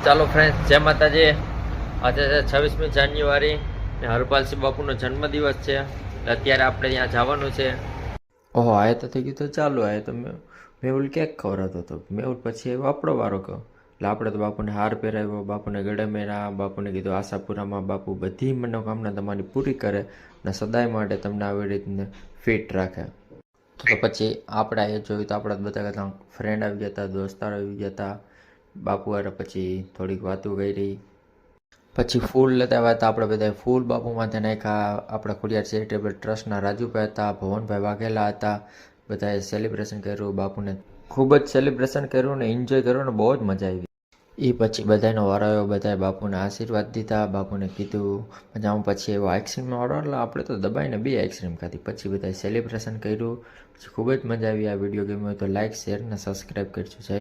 ચાલો ફ્રેન્ડ્સ, જય માતાજી. આજે છે 26મી જાન્યુઆરી ને હરપાલસિંહ બાપુનો જન્મદિવસ છે. અત્યારે આપણે ત્યાં જવાનું છે. ઓહો, આ તો થઈ ગયું. તો ચાલો, આ તો મેહુલ કેક ખવડાવતો હતો. મેહુલ પછી આવ્યો આપણો વારો કહો. એટલે આપણે તો બાપુને હાર પહેરાવ્યો, બાપુને ગળે મેળા, બાપુને કીધું આશાપુરામાં બાપુ બધી મનોકામના તમારી પૂરી કરે અને સદાય માટે તમને આવી રીતને ફિટ રાખે. તો પછી આપણે એ જોયું તો આપણા બધા ફ્રેન્ડ આવી ગયા હતા, દોસ્તારો આવી ગયા હતા. બાપુ હારે પછી થોડીક વાતો કરી. પછી ફૂલ લેતા આવ્યા હતા. આપણે બધા ફૂલ બાપુ માથે નાખ્યા. આપણા ખોડિયાર ચેરિટેબલ ટ્રસ્ટના રાજુભાઈ હતા, ભવનભાઈ વાઘેલા હતા. બધાએ સેલિબ્રેશન કર્યું. બાપુને ખૂબ જ સેલિબ્રેશન કર્યું ને એન્જોય કર્યું ને બહુ જ મજા આવી. એ પછી બધાનો વારો આવ્યો. બધાએ બાપુને આશીર્વાદ દીધા. બાપુને કીધું મજામાં. પછી એવો આઈસ્ક્રીમનો વારો, એટલે આપણે તો દબાઈને 2 આઈસ્ક્રીમ ખાધી. પછી બધાએ સેલિબ્રેશન કર્યું. પછી ખૂબ જ મજા આવી. આ વિડીયો ગમ્યો હોય તો લાઇક, શેર અને સબસ્ક્રાઈબ કરજો.